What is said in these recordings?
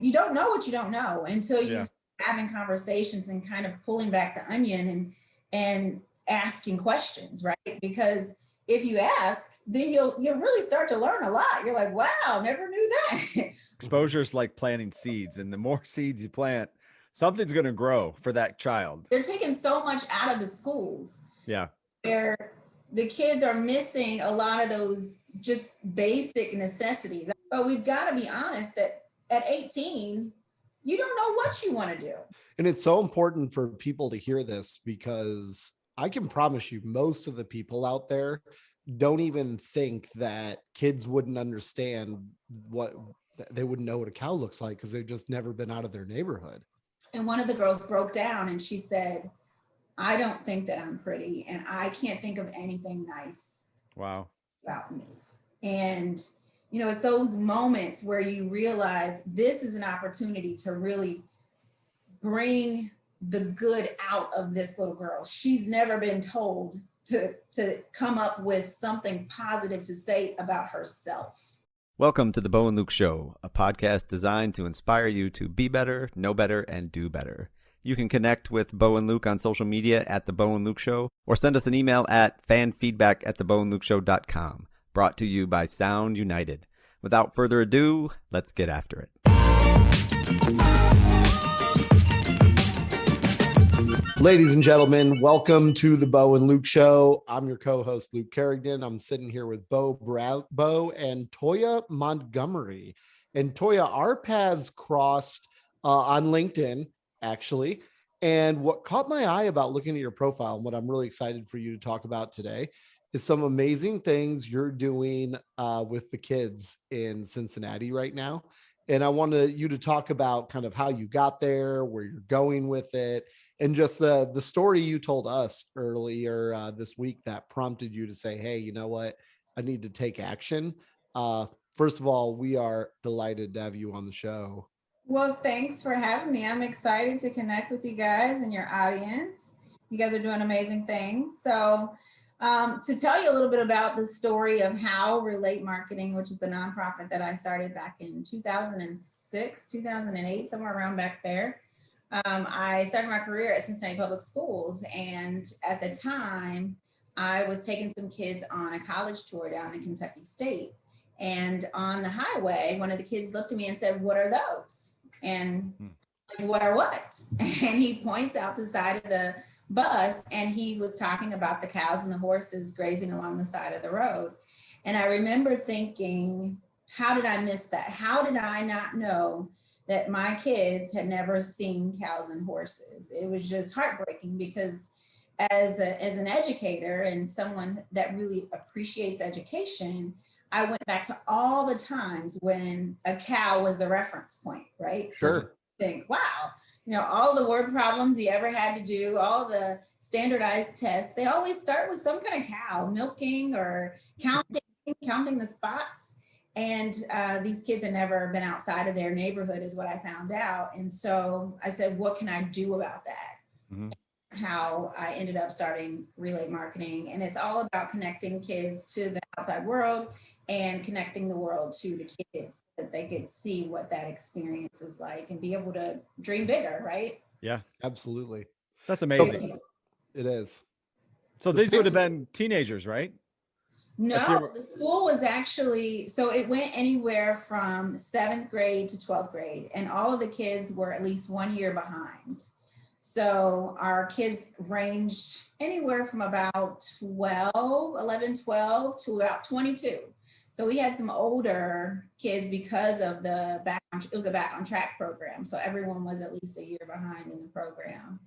you don't know what you don't know until you Yeah. having conversations and kind of pulling back the onion and asking questions, right? Because if you ask, then you'll really start to learn a lot. You're like, wow, never knew that. Exposure is like planting seeds, and the more seeds you plant, something's going to grow for that child. They're taking so much out of the schools Yeah. where the kids are missing a lot of those just basic necessities. But we've got to be honest that at 18, you don't know what you want to do. And it's so important for people to hear this, because I can promise you most of the people out there don't even think that kids wouldn't understand what they wouldn't know what a cow looks like because they've just never been out of their neighborhood. And one of the girls broke down and she said, I don't think that I'm pretty and I can't think of anything nice Wow. about me. And, it's those moments where you realize this is an opportunity to really bring the good out of this little girl. She's never been told to come up with something positive to say about herself. Welcome to the Bo and Luke Show, a podcast designed to inspire you to be better, know better, and do better. You can connect with Bo and Luke on social media at The Bo and Luke Show, or send us an email at fanfeedback@theboandlukeshow.com. Brought to you by Sound United. Without further ado, let's get after it. Ladies and gentlemen, welcome to the Bo and Luke Show. I'm your co-host, Luke Carrington. I'm sitting here with Bo and Toyia Montgomery. And Toyia, our paths crossed on LinkedIn, actually. And what caught my eye about looking at your profile, and what I'm really excited for you to talk about today, is some amazing things you're doing with the kids in Cincinnati right now. And I wanted you to talk about kind of how you got there, where you're going with it, and just the story you told us earlier this week that prompted you to say, hey, you know what? I need to take action. First of all, we are delighted to have you on the show. Well, thanks for having me. I'm excited to connect with you guys and your audience. You guys are doing amazing things. So to tell you a little bit about the story of how Relate Marketing, which is the nonprofit that I started back in 2006, 2008, somewhere around back there. I started my career at Cincinnati Public Schools. And at the time, I was taking some kids on a college tour down in Kentucky State. And on the highway, one of the kids looked at me and said, "What are those?" And like, "What are what?" And he points out the side of the bus, and he was talking about the cows and the horses grazing along the side of the road. And I remember thinking, how did I miss that? How did I not know that my kids had never seen cows and horses? It was just heartbreaking, because as an educator and someone that really appreciates education, I went back to all the times when a cow was the reference point, right? Sure. Think, wow, all the word problems you ever had to do, all the standardized tests, they always start with some kind of cow, milking or counting the spots. And these kids had never been outside of their neighborhood, is what I found out. And so I said, what can I do about that? Mm-hmm. How I ended up starting Relate Marketing. And it's all about connecting kids to the outside world and connecting the world to the kids, so that they could see what that experience is like and be able to dream bigger, right? Yeah, absolutely. That's amazing. It is. So these would have been teenagers, right? No, the school was actually, so it went anywhere from 7th grade to 12th grade, and all of the kids were at least 1 year behind. So our kids ranged anywhere from about 11, 12 to about 22. So we had some older kids because of it was a back on track program. So everyone was at least a year behind in the program.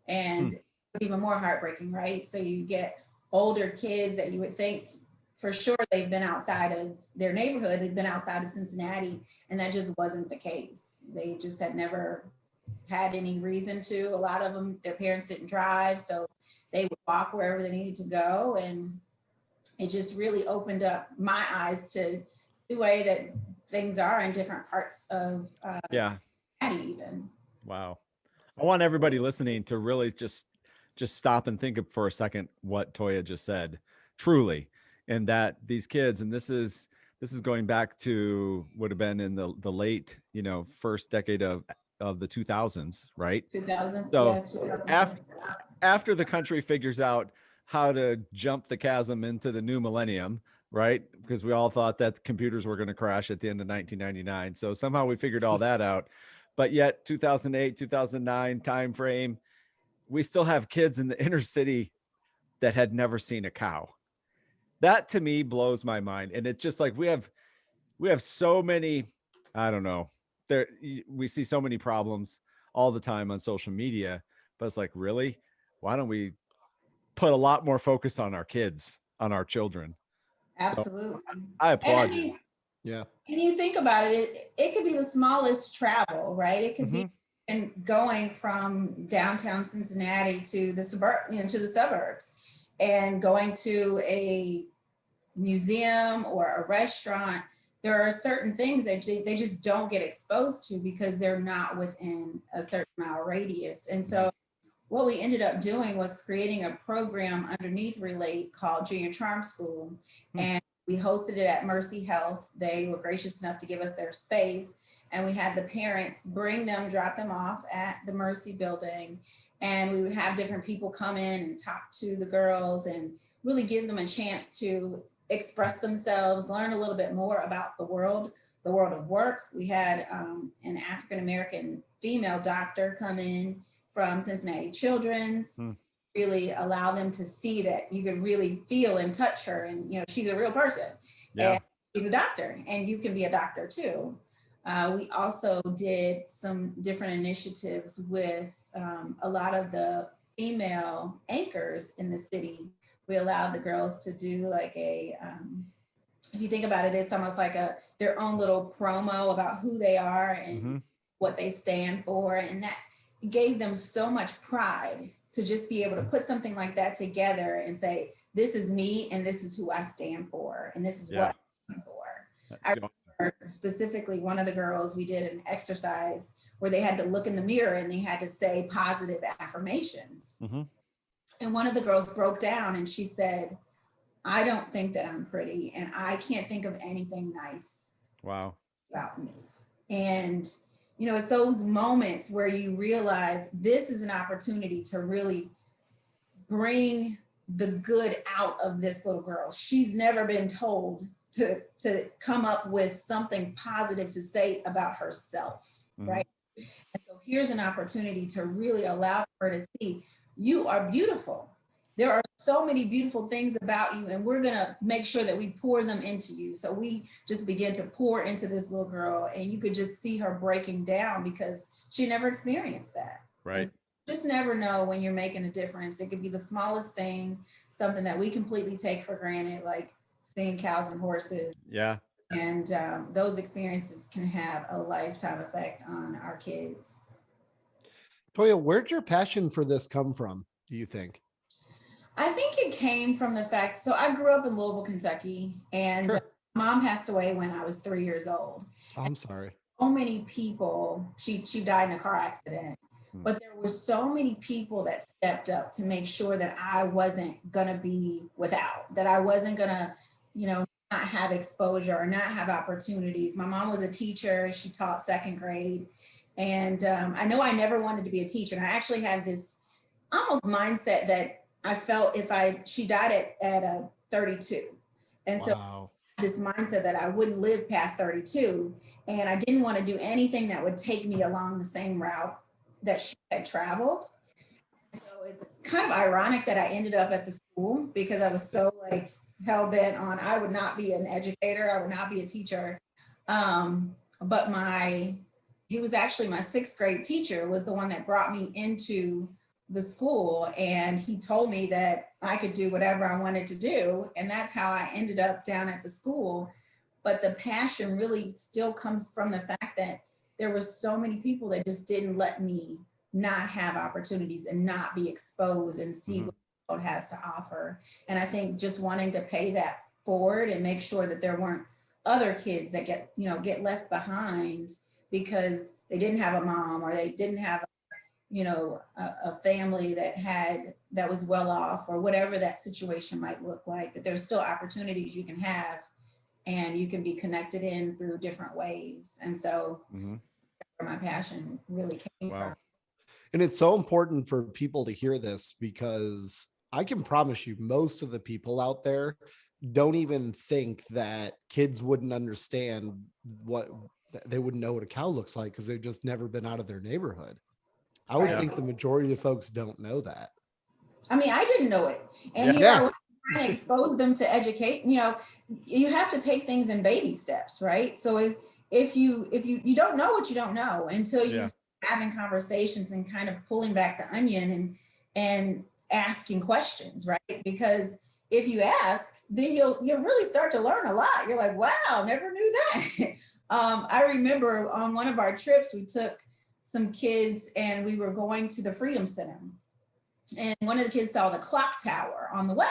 And it was even more heartbreaking, right? So you get older kids that you would think for sure they've been outside of their neighborhood, they've been outside of Cincinnati, and that just wasn't the case. They just had never had any reason to. A lot of them, their parents didn't drive, so they would walk wherever they needed to go. And it just really opened up my eyes to the way that things are in different parts of Cincinnati even. Wow. I want everybody listening to really just stop and think of for a second what Toyia just said, truly. And that these kids, and this is this is going back to would have been in the late, first decade of the 2000s, right? 2000, So yeah, 2000. after the country figures out how to jump the chasm into the new millennium, right? Because we all thought that computers were going to crash at the end of 1999. So somehow we figured all that out. But yet 2008, 2009 timeframe, we still have kids in the inner city that had never seen a cow. That to me blows my mind. And it's just like we have so many, I don't know, we see so many problems all the time on social media, but it's like, really? Why don't we put a lot more focus on our kids, on our children? Absolutely. So I applaud you. Yeah. And you think about it, it could be the smallest travel, right? It could be and going from downtown Cincinnati to the to the suburbs, and going to a museum or a restaurant. There are certain things that they just don't get exposed to because they're not within a certain mile radius. And so what we ended up doing was creating a program underneath Relate called Junior Charm School. And we hosted it at Mercy Health. They were gracious enough to give us their space. And we had the parents bring them, drop them off at the Mercy building. And we would have different people come in and talk to the girls and really give them a chance to express themselves, learn a little bit more about the world of work. We had an African-American female doctor come in from Cincinnati Children's, really allow them to see that you can really feel and touch her, and she's a real person. And she's a doctor, and you can be a doctor too. We also did some different initiatives with a lot of the female anchors in the city. We allowed the girls to do like if you think about it, it's almost like their own little promo about who they are and what they stand for. And that gave them so much pride to just be able to put something like that together and say, this is me and this is who I stand for. And this is what I stand for. I remember specifically one of the girls, we did an exercise where they had to look in the mirror and they had to say positive affirmations. And one of the girls broke down and she said, I don't think that I'm pretty and I can't think of anything nice about me. And, it's those moments where you realize this is an opportunity to really bring the good out of this little girl. She's never been told to come up with something positive to say about herself, right? And so here's an opportunity to really allow her to see you are beautiful. There are so many beautiful things about you, and we're going to make sure that we pour them into you. So we just begin to pour into this little girl, and you could just see her breaking down because she never experienced that. Right. So just never know when you're making a difference. It could be the smallest thing, something that we completely take for granted, like seeing cows and horses. Yeah. And those experiences can have a lifetime effect on our kids. Toyia, where'd your passion for this come from, do you think? I think it came from the fact, so I grew up in Louisville, Kentucky, and mom passed away when I was 3 years old. Oh, I'm sorry. So many people, she died in a car accident, but there were so many people that stepped up to make sure that I wasn't going to be without, that I wasn't going to, not have exposure or not have opportunities. My mom was a teacher. She taught second grade. And I know I never wanted to be a teacher. And I actually had this almost mindset that I felt she died at 32. And so this mindset that I wouldn't live past 32. And I didn't want to do anything that would take me along the same route that she had traveled. So it's kind of ironic that I ended up at the school because I was so hell bent on, I would not be an educator. I would not be a teacher. But he was actually my sixth grade teacher, was the one that brought me into the school, and he told me that I could do whatever I wanted to do, and that's how I ended up down at the school. But the passion really still comes from the fact that there were so many people that just didn't let me not have opportunities and not be exposed and see what the world has to offer. And I think just wanting to pay that forward and make sure that there weren't other kids that get left behind because they didn't have a mom or they didn't have a family that was well off, or whatever that situation might look like, that there's still opportunities you can have and you can be connected in through different ways. And so where my passion really came from. And it's so important for people to hear this, because I can promise you most of the people out there don't even think that kids wouldn't understand what they wouldn't know what a cow looks like because they've just never been out of their neighborhood. I would think the majority of folks don't know that. I mean, I didn't know it. And here I was trying to expose them to educate. You know, you have to take things in baby steps, right? So if you don't know what you don't know until you start having conversations and kind of pulling back the onion and asking questions, right? Because if you ask, then you'll really start to learn a lot. You're like, wow, never knew that. I remember on one of our trips, we took some kids and we were going to the Freedom Center. And one of the kids saw the clock tower on the way.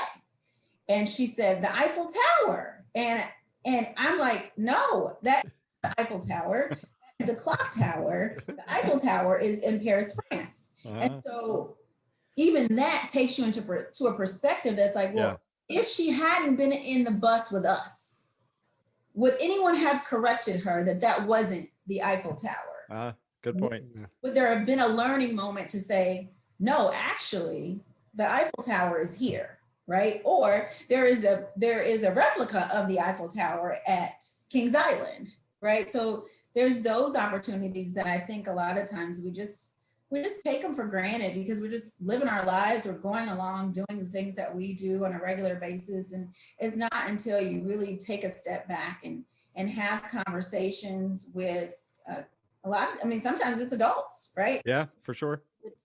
And she said, the Eiffel Tower. And I'm like, no, that's the Eiffel Tower. That's the clock tower. The Eiffel Tower is in Paris, France. And so even that takes you to a perspective that's like, well, if she hadn't been in the bus with us, would anyone have corrected her that wasn't the Eiffel Tower? Good point. Would there have been a learning moment to say, no, actually, the Eiffel Tower is here, right? Or there is a replica of the Eiffel Tower at Kings Island, right? So there's those opportunities that I think a lot of times we just take them for granted because we're just living our lives, we're going along doing the things that we do on a regular basis. And it's not until you really take a step back and have conversations with sometimes it's adults, right? Yeah, for sure.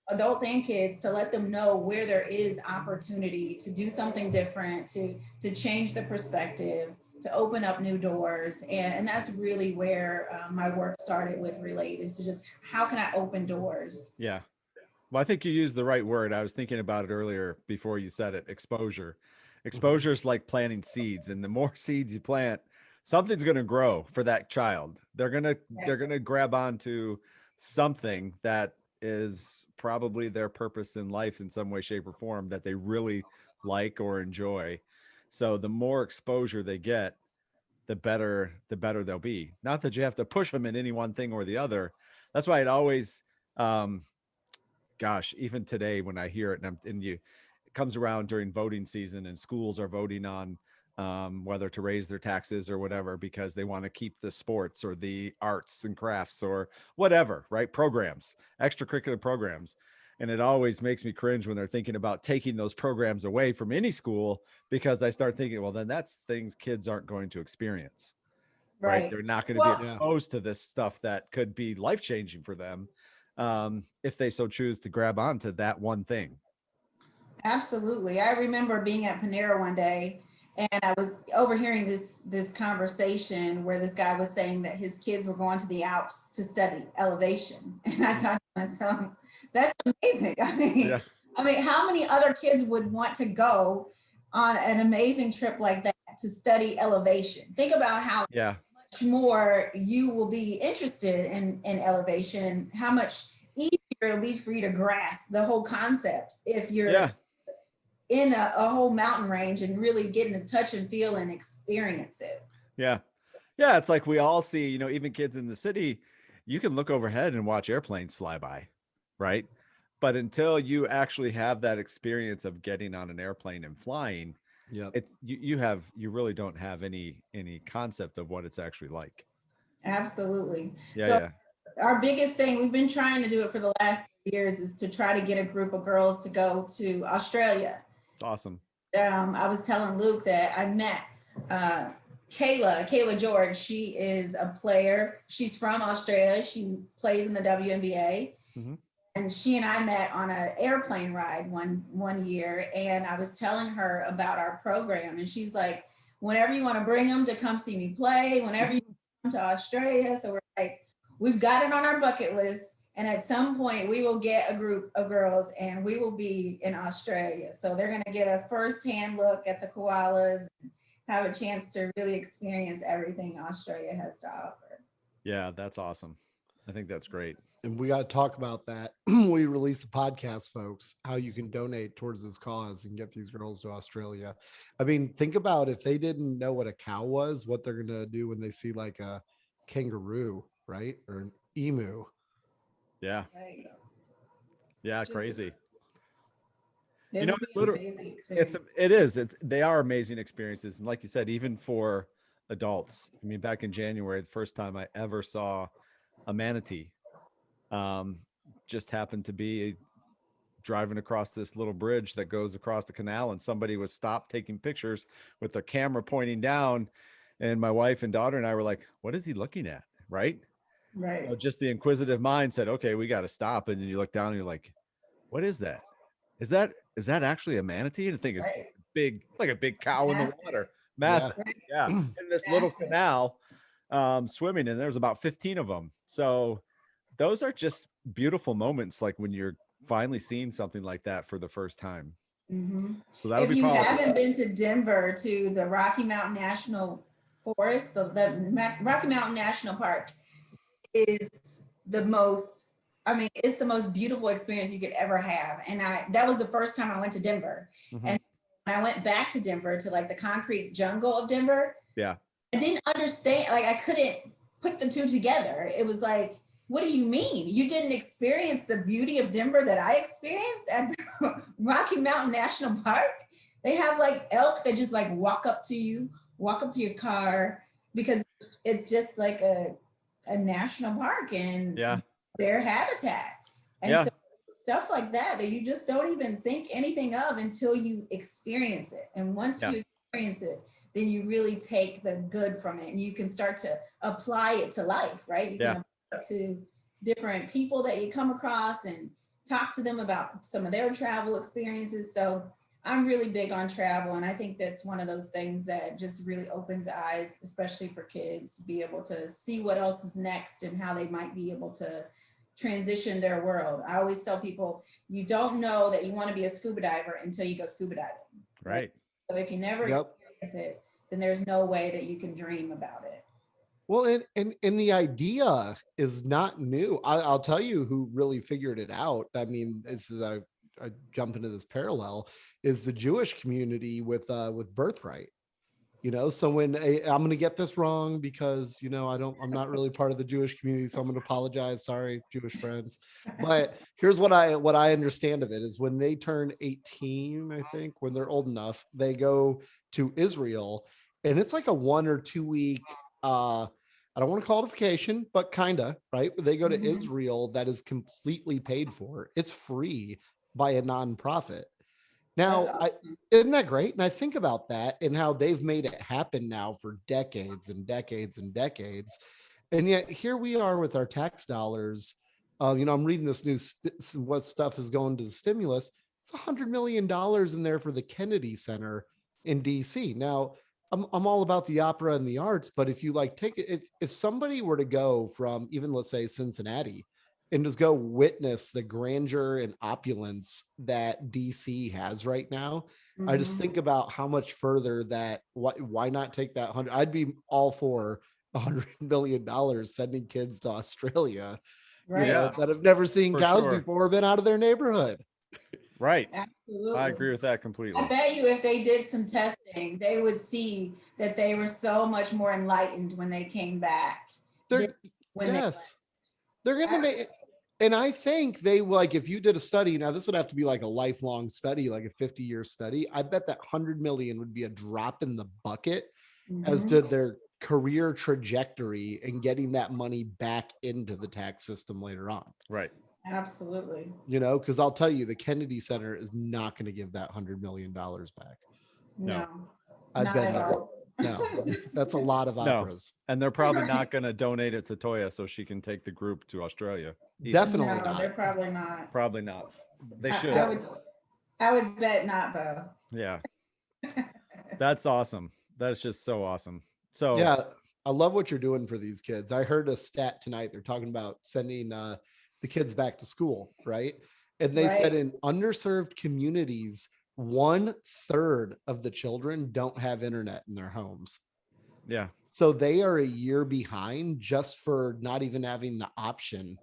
Adults and kids, to let them know where there is opportunity to do something different, to change the perspective, to open up new doors. And that's really where my work started with Relate, is to just, how can I open doors? Yeah. Well, I think you used the right word. I was thinking about it earlier before you said it, exposure. Exposure is like planting seeds, and the more seeds you plant, something's going to grow for that child. They're going to grab onto something that is probably their purpose in life in some way, shape, or form that they really like or enjoy. So the more exposure they get, the better they'll be. Not that you have to push them in any one thing or the other. That's why it always, even today when I hear it it comes around during voting season and schools are voting on whether to raise their taxes or whatever, because they want to keep the sports or the arts and crafts or whatever, right? Programs, extracurricular programs. And it always makes me cringe when they're thinking about taking those programs away from any school, because I start thinking, well, then that's things kids aren't going to experience, right? They're not going to be exposed to this stuff that could be life-changing for them if they so choose to grab onto that one thing. Absolutely. I remember being at Panera one day, and I was overhearing this conversation where this guy was saying that his kids were going to the Alps to study elevation. And I thought to myself, that's amazing. I mean, how many other kids would want to go on an amazing trip like that to study elevation? Think about how much more you will be interested in elevation, and how much easier it'll be for you to grasp the whole concept if you're in a whole mountain range and really getting to touch and feel and experience it. Yeah. It's like we all see, even kids in the city, you can look overhead and watch airplanes fly by, right? But until you actually have that experience of getting on an airplane and flying, you really don't have any concept of what it's actually like. Absolutely. Our biggest thing, we've been trying to do it for the last years, is to try to get a group of girls to go to Australia. Awesome. I was telling Luke that I met Kayla George. She is a player. She's from Australia. She plays in the WNBA. Mm-hmm. And she and I met on an airplane ride one year. And I was telling her about our program. And she's like, whenever you want to bring them to come see me play, whenever you come to Australia. So we're like, we've got it on our bucket list. And at some point we will get a group of girls and we will be in Australia. So they're going to get a firsthand look at the koalas and have a chance to really experience everything Australia has to offer. Yeah, that's awesome. I think that's great. And we got to talk about that. We released a podcast, folks, how you can donate towards this cause and get these girls to Australia. I mean, think about if they didn't know what a cow was, what they're going to do when they see like a kangaroo, right? Or an emu. Yeah. Right. Yeah. Just- Crazy. It You know, would be an literally, amazing experience. it is. They are amazing experiences. And like you said, even for adults, I mean, back in January, the first time I ever saw a manatee, um, just happened to be driving across this little bridge that goes across the canal, and somebody was stopped taking pictures with their camera pointing down. And my wife and daughter and I were like, what is he looking at? Right. Right. Just the inquisitive mind said, okay, we got to stop. And then you look down and you're like, what is that? Is that actually a manatee? And I think it's Right. big, like a big cow in the Massive. water. Yeah. Massive. Yeah. In this little Massive. canal, swimming, and there's about 15 of them. So those are just beautiful moments, like when you're finally seeing something like that for the first time. Mhm. So that'll If be you powerful. haven't been to Denver to the Rocky Mountain National Forest, the Rocky Mountain National Park is the most, I mean, it's the most beautiful experience you could ever have. And that was the first time I went to Denver. Mhm. And when I went back to Denver to like the concrete jungle of Denver, Yeah. I didn't understand, like I couldn't put the two together. It was like, what do you mean? You didn't experience the beauty of Denver that I experienced at Rocky Mountain National Park? They have like elk that just like walk up to you, walk up to your car, because it's just like a national park and Yeah. their habitat. And Yeah. so stuff like that you just don't even think anything of until you experience it. And once Yeah. you experience it, then you really take the good from it and you can start to apply it to life, right? You Yeah. can apply it to different people that you come across and talk to them about some of their travel experiences. So I'm really big on travel, and I think that's one of those things that just really opens eyes, especially for kids, to be able to see what else is next and how they might be able to transition their world. I always tell people, you don't know that you want to be a scuba diver until you go scuba diving. Right. So if you never Yep. experience it, then there's no way that you can dream about it. Well, and the idea is not new. I'll tell you who really figured it out. I mean, this is I jump into this parallel is the Jewish community with birthright. You know, so when I'm going to get this wrong because I'm not really part of the Jewish community, so I'm going to apologize. Sorry, Jewish friends. But here's what I understand of it is when they turn 18, I think when they're old enough, they go to Israel, and it's like a 1 or 2 week. I don't want to call it a vacation, but kinda right. They go to Mhm. Israel that is completely paid for. It's free by a nonprofit. Now, That's awesome. isn't that great? And I think about that and how they've made it happen now for decades and decades and decades. And yet here we are with our tax dollars. I'm reading this new what stuff is going to the stimulus. It's $100 million in there for the Kennedy Center in DC. Now, I'm all about the opera and the arts, but if you like take it, if somebody were to go from even let's say Cincinnati and just go witness the grandeur and opulence that DC has right now. I just Mhm. think about how much further that why not take that 100? I'd be all for $100 million sending kids to Australia, Right. Yeah. that have never seen For cows sure. before, been out of their neighborhood. Right. Absolutely. I agree with that I completely. bet you if they did some testing, they would see that they were so much more enlightened when they came back. They're When they yes, they're gonna make. And I think they like if you did a study now, this would have to be like a lifelong study, like a 50-year study. I bet that 100 million would be a drop in the bucket as Mhm. to their career trajectory and getting that money back into the tax system later on. Right. Absolutely. Because I'll tell you, the Kennedy Center is not going to give that $100 million back. No, I've not been at there. all. No, that's a lot of No. operas. And they're probably Right. not going to donate it to Toya so she can take the group to Australia. either. Definitely No, not. they're probably not. Probably not. They should. I would bet not, Bo. Yeah. That's awesome. That's just so awesome. So Yeah, I love what you're doing for these kids. I heard a stat tonight. They're talking about sending the kids back to school, right? And they said Right. in underserved communities, 1/3 of the children don't have internet in their homes. yeah. So they are a year behind just for not even having the option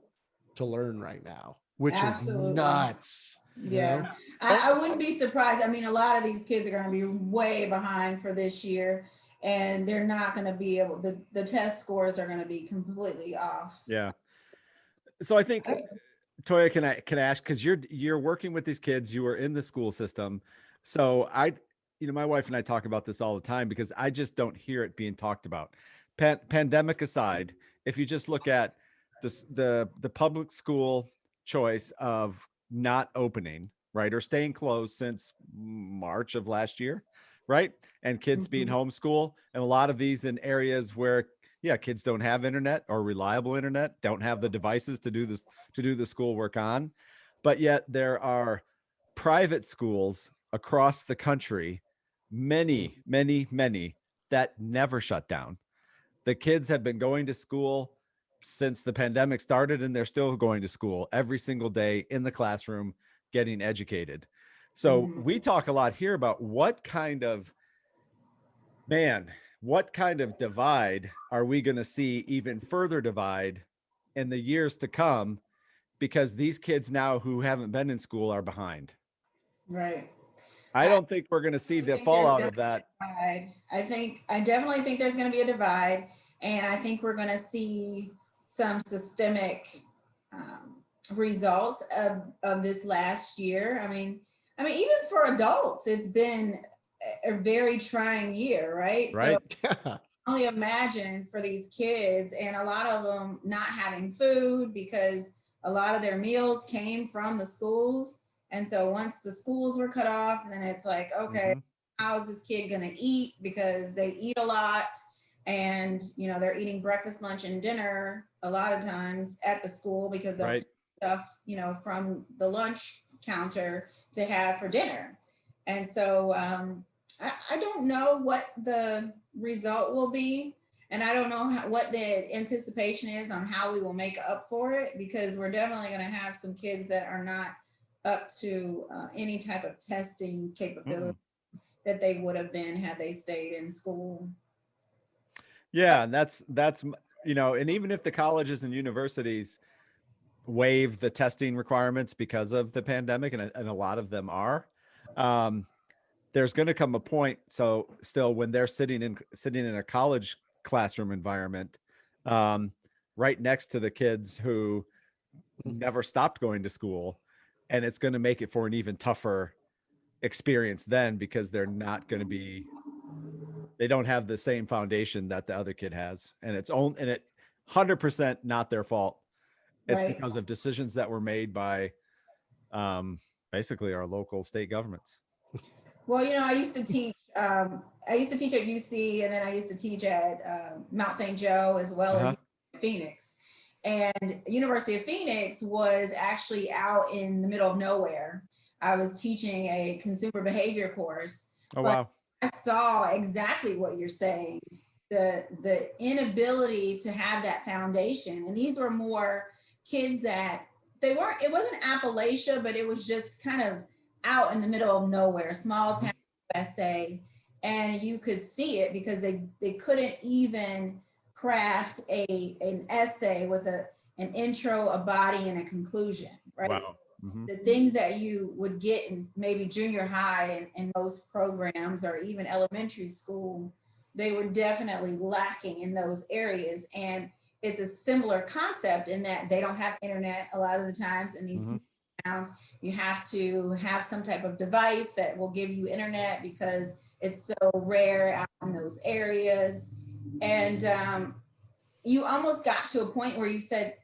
to learn right now, which Absolutely. is nuts. Yeah, I wouldn't be surprised. I mean, a lot of these kids are going to be way behind for this year, and they're not going to be able. The test scores are going to be completely off. Yeah. So I think, Toyia, can I ask, because you're working with these kids, you are in the school system. So my wife and I talk about this all the time because I just don't hear it being talked about. Pandemic aside, if you just look at the public school choice of not opening, right, or staying closed since March of last year, right, and kids being homeschool, and a lot of these in areas where kids don't have internet or reliable internet, don't have the devices to do the schoolwork on, but yet there are private schools across the country, many that never shut down. The kids have been going to school since the pandemic started, and they're still going to school every single day in the classroom getting educated. So we talk a lot here about what kind of divide are we going to see, even further divide in the years to come, because these kids now who haven't been in school are behind. Right. I don't think we're going to see the fallout of that. I definitely think there's going to be a divide, and I think we're going to see some systemic results of this last year. I mean, even for adults, it's been a very trying year, right? Right. So only imagine for these kids, and a lot of them not having food because a lot of their meals came from the schools. And so once the schools were cut off, then it's like, okay, how is this kid going to eat? Because they eat a lot, and they're eating breakfast, lunch, and dinner a lot of times at the school because they'll take stuff from the lunch counter to have for dinner. And so I don't know what the result will be, and I don't know what the anticipation is on how we will make up for it, because we're definitely going to have some kids that are not up to any type of testing capability that they would have been had they stayed in school. Yeah, and that's and even if the colleges and universities waive the testing requirements because of the pandemic, and a lot of them are, there's going to come a point. So still, when they're sitting in a college classroom environment, right next to the kids who never stopped going to school, and it's going to make it for an even tougher experience then, because they're not going to be, they don't have the same foundation that the other kid has. And it's 100% not their fault. It's because of decisions that were made by basically our local state governments. Well, I used to teach at UC, and then I used to teach at Mount St. Joe, as well as Phoenix. And University of Phoenix was actually out in the middle of nowhere. I was teaching a consumer behavior course. Oh, wow. I saw exactly what you're saying, the inability to have that foundation. And these were more kids that it wasn't Appalachia, but it was just kind of out in the middle of nowhere, small town USA. And you could see it because they couldn't even craft an essay with an intro, a body, and a conclusion, right? Wow. The things that you would get in maybe junior high and most programs, or even elementary school, they were definitely lacking in those areas. And it's a similar concept in that they don't have internet a lot of the times in these towns. You have to have some type of device that will give you internet because it's so rare out in those areas. And you almost got to a point where you said,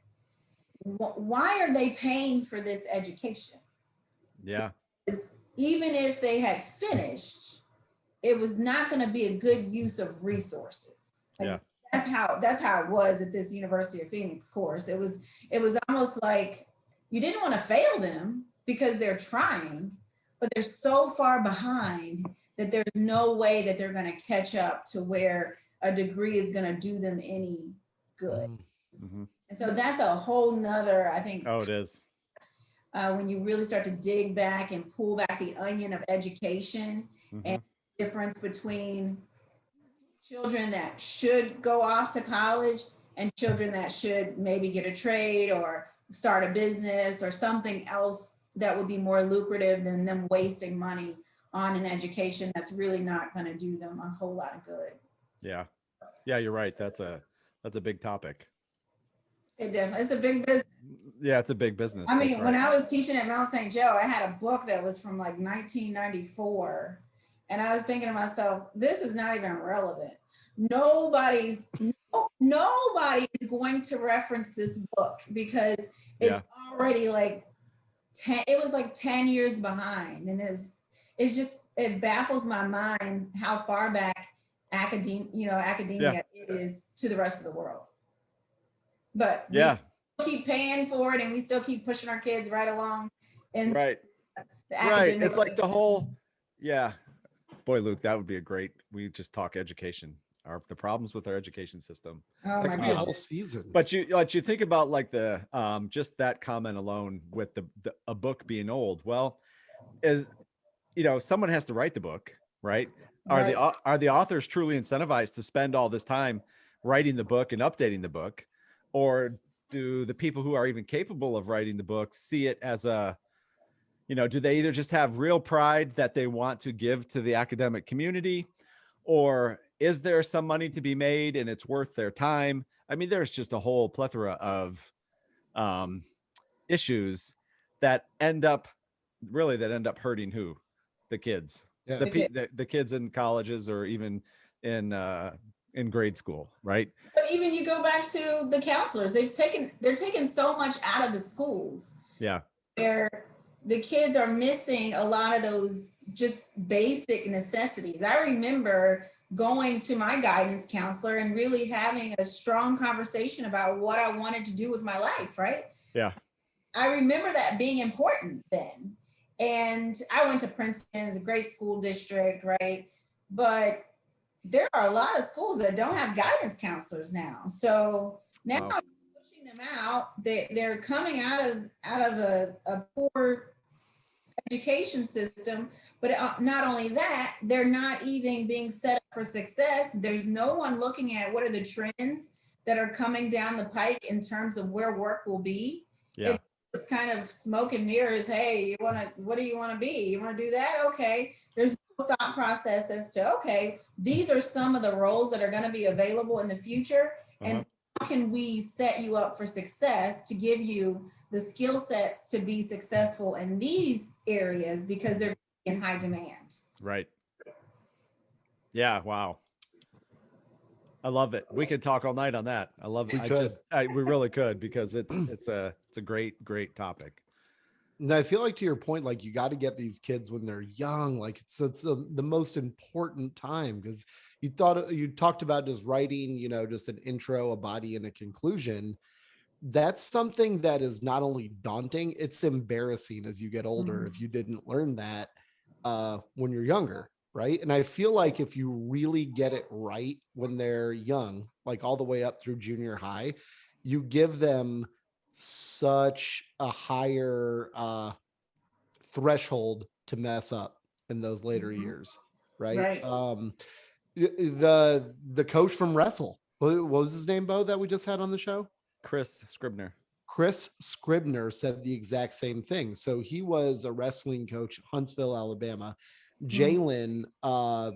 why are they paying for this education? Yeah. Because even if they had finished, it was not going to be a good use of resources. Like, that's how it was at this University of Phoenix course. It was almost like you didn't want to fail them because they're trying, but they're so far behind that there's no way that they're going to catch up to where a degree is going to do them any good. And so that's a whole nother, I think. Oh, it is. When you really start to dig back and pull back the onion of education and the difference between children that should go off to college and children that should maybe get a trade or start a business or something else that would be more lucrative than them wasting money on an education that's really not going to do them a whole lot of good. Yeah. Yeah, you're right. That's a big topic. It definitely, it's a big business. Yeah, it's a big business. I That's mean, right. when I was teaching at Mount St. Joe, I had a book that was from like 1994. And I was thinking to myself, this is not even relevant. Nobody's going to reference this book because it's already like 10, it was like 10 years behind. And it baffles my mind how far back academia it is to the rest of the world. But we keep paying for it and we still keep pushing our kids right along. And right. It's like the whole, boy, Luke, that would be we just talk education, the problems with our education system. Oh my God. The whole season. But you think about like the, just that comment alone with a book being old. Well, someone has to write the book, right? Right. Are the authors truly incentivized to spend all this time writing the book and updating the book? Or do the people who are even capable of writing the book see it as do they either just have real pride that they want to give to the academic community, or is there some money to be made and it's worth their time? I mean, there's just a whole plethora of issues that end up hurting who? The kids. Yeah. The kids in colleges or even in grade school, right? But even you go back to the counselors, they're taking so much out of the schools. Yeah. Where the kids are missing a lot of those just basic necessities. I remember going to my guidance counselor and really having a strong conversation about what I wanted to do with my life, right? Yeah. I remember that being important then. And I went to Princeton, it's a great school district, right? But there are a lot of schools that don't have guidance counselors now. So now pushing them out, they're coming out of a poor education system. But not only that, they're not even being set up for success. There's no one looking at what are the trends that are coming down the pike in terms of where work will be. Yeah. It's kind of smoke and mirrors. Hey, what do you want to be? You want to do that? Okay. There's no thought process as to, okay, these are some of the roles that are going to be available in the future. And how can we set you up for success to give you the skill sets to be successful in these areas because they're in high demand. Right. Yeah. Wow. I love it. We could talk all night on that. I love it. We really could, because it's a great topic. And I feel like, to your point, like, you got to get these kids when they're young. Like, it's the most important time, because you talked about just writing, just an intro, a body, and a conclusion. That's something that is not only daunting, it's embarrassing as you get older if you didn't learn that when you're younger, right? And I feel like if you really get it right when they're young, like all the way up through junior high, you give them such a higher threshold to mess up in those later years, right? The coach from Wrestle, what was his name, Bo, that we just had on the show? Chris Scribner said the exact same thing. So he was a wrestling coach, Huntsville, Alabama. Jalen, a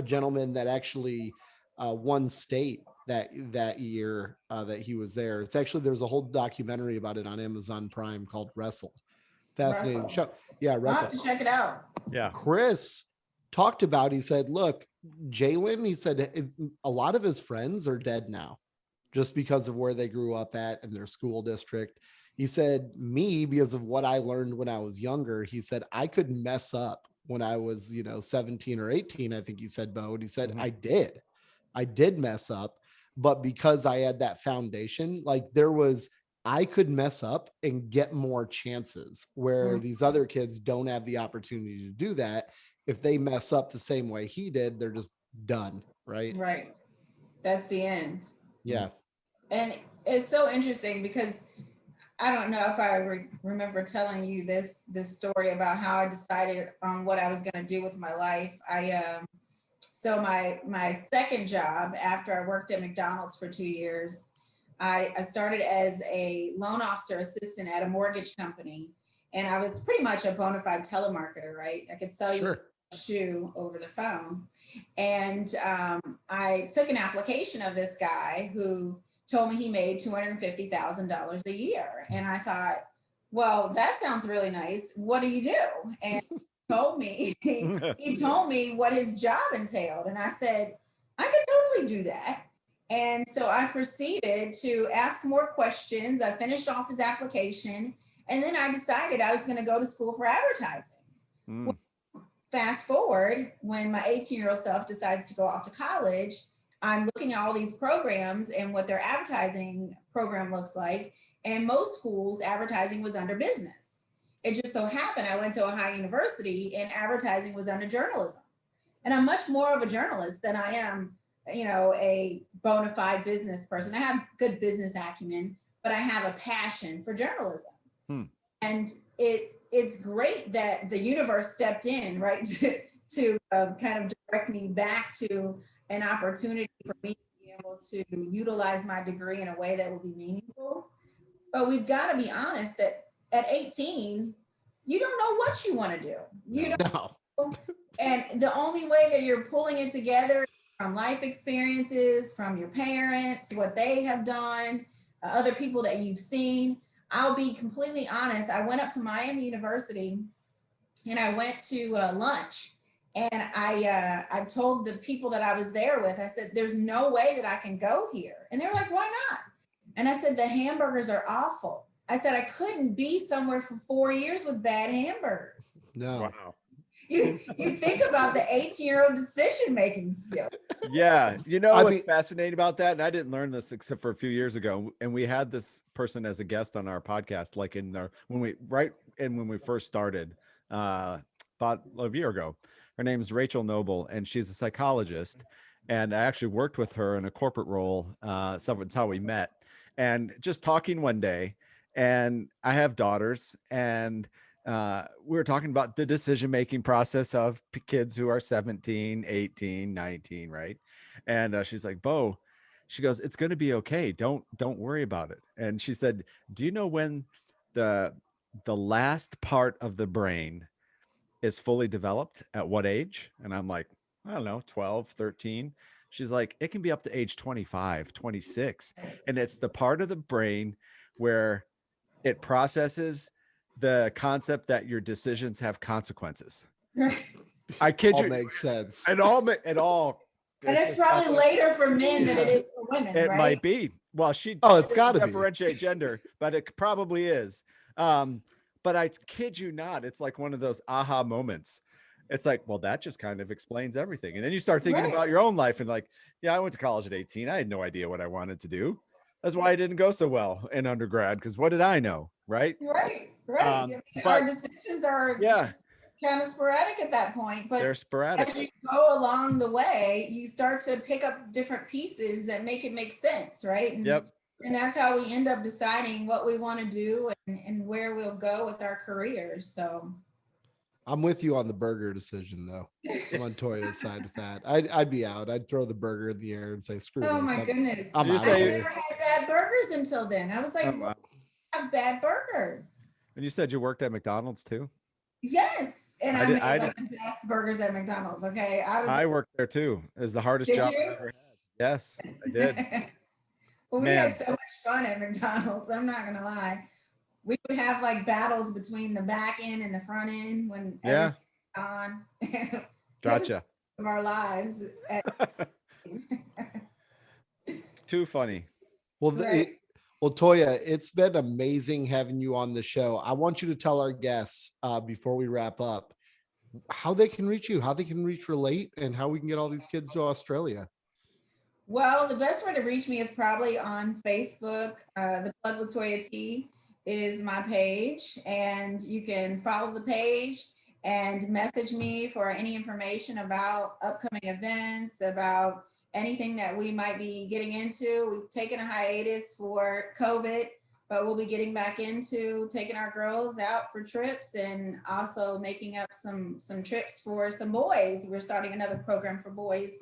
gentleman that actually won state that year that he was there. It's actually, there's a whole documentary about it on Amazon Prime called Wrestle. Fascinating show. Yeah, Wrestle. I'll have to check it out. Yeah. Chris talked about, he said, look, Jalen, he said a lot of his friends are dead now, just because of where they grew up at in their school district. He said, me, because of what I learned when I was younger, he said, I could mess up when I was, 17 or 18, I think he said, Bo. And he said, I did mess up, but because I had that foundation, like, I could mess up and get more chances where these other kids don't have the opportunity to do that. If they mess up the same way he did, they're just done. Right. Right. That's the end. Yeah. And it's so interesting because I don't know if I remember telling you this story about how I decided on what I was going to do with my life. So my second job, after I worked at McDonald's for 2 years, I started as a loan officer assistant at a mortgage company, and I was pretty much a bona fide telemarketer, right? I could sell you Sure. a shoe over the phone. And I took an application of this guy who told me he made $250,000 a year. And I thought, well, that sounds really nice. What do you do? And told me, he told me what his job entailed. And I said, I could totally do that. And so I proceeded to ask more questions. I finished off his application, and then I decided I was going to go to school for advertising. Mm. Fast forward, when my 18-year-old self decides to go off to college, I'm looking at all these programs and what their advertising program looks like. And most schools, advertising was under business. It just so happened I went to Ohio University and advertising was under journalism. And I'm much more of a journalist than I am, a bona fide business person. I have good business acumen, but I have a passion for journalism. And it's great that the universe stepped in, right, to kind of direct me back to an opportunity for me to be able to utilize my degree in a way that will be meaningful. But we've got to be honest that at 18, you don't know what you want to do. You don't No. know. And the only way that you're pulling it together from life experiences, from your parents, what they have done, other people that you've seen. I'll be completely honest. I went up to Miami University and I went to lunch, and I told the people that I was there with, I said, there's no way that I can go here. And they're like, why not? And I said, the hamburgers are awful. I said, I couldn't be somewhere for 4 years with bad hamburgers. No. Wow. You think about the 18-year-old decision-making skill. Yeah. You know I what's mean- fascinating about that? And I didn't learn this except for a few years ago. And we had this person as a guest on our podcast, like when we first started, about a year ago. Her name is Rachel Noble, and she's a psychologist. And I actually worked with her in a corporate role. So that's how we met. And just talking one day, and I have daughters, and we were talking about the decision-making process of kids who are 17, 18, 19, right? And she's like, Bo, she goes, it's going to be okay. Don't worry about it. And she said, do you know when the last part of the brain is fully developed at what age? And I'm like, I don't know, 12, 13. She's like, it can be up to age 25, 26. And it's the part of the brain where it processes the concept that your decisions have consequences. I kid All you. makes sense. It all. And it's probably later for men than it is for women, It right? might be. Well, she. Oh, it's she gotta doesn't be. differentiate gender, but it probably is. But I kid you not, it's like one of those aha moments. It's like, well, that just kind of explains everything. And then you start thinking Right. about your own life and like, yeah, I went to college at 18. I had no idea what I wanted to do. That's why I didn't go so well in undergrad, because what did I know? Right. Right. I mean, but- our decisions are Yeah, kind of sporadic at that point, but they're sporadic. as you go along the way, you start to pick up different pieces that make it make sense, right? And, Yep. and that's how we end up deciding what we want to do and where we'll go with our careers. So I'm with you on the burger decision, though. I'm on Toya's side of that. I'd be out. I'd throw the burger in the air and say, screw oh this. my goodness. I'm You out I of say- here. never had bad burgers until then. I was like, Oh, what wow. have bad burgers? And you said you worked at McDonald's too? Yes. And I I did- made I like the best burgers at McDonald's. Okay. I worked there too. It was the hardest Did job you? I ever had. Yes, I did. Well, we Man. had so much fun at McDonald's. I'm not gonna lie. We would have like battles between the back end and the front end when Yeah. on. It was Gotcha. of our lives. Too funny. Well, Right. Toya, it's been amazing having you on the show. I want you to tell our guests before we wrap up how they can reach you, how they can reach Relate, and how we can get all these kids to Australia. Well, the best way to reach me is probably on Facebook. The Plug with Toya T is my page, and you can follow the page and message me for any information about upcoming events, about anything that we might be getting into. We've taken a hiatus for COVID, but we'll be getting back into taking our girls out for trips and also making up some trips for some boys. We're starting another program for boys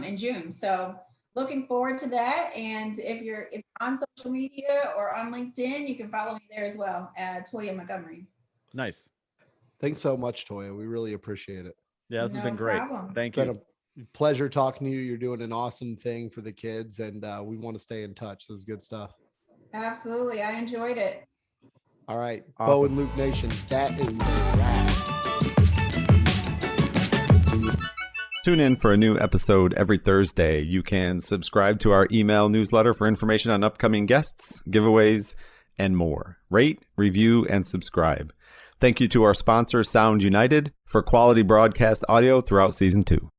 in June. So looking forward to that. And if you're on social media or on LinkedIn, you can follow me there as well at Toyia Montgomery. Nice. Thanks so much, Toyia. We really appreciate it. Yeah, this has No been great. problem. Thank It's you. been a pleasure talking to you. You're doing an awesome thing for the kids, and we want to stay in touch. This is good stuff. Absolutely. I enjoyed it. All right. Awesome. Bo and Luke Nation, that is a wrap. Tune in for a new episode every Thursday. You can subscribe to our email newsletter for information on upcoming guests, giveaways, and more. Rate, review, and subscribe. Thank you to our sponsor, Sound United, for quality broadcast audio throughout Season 2.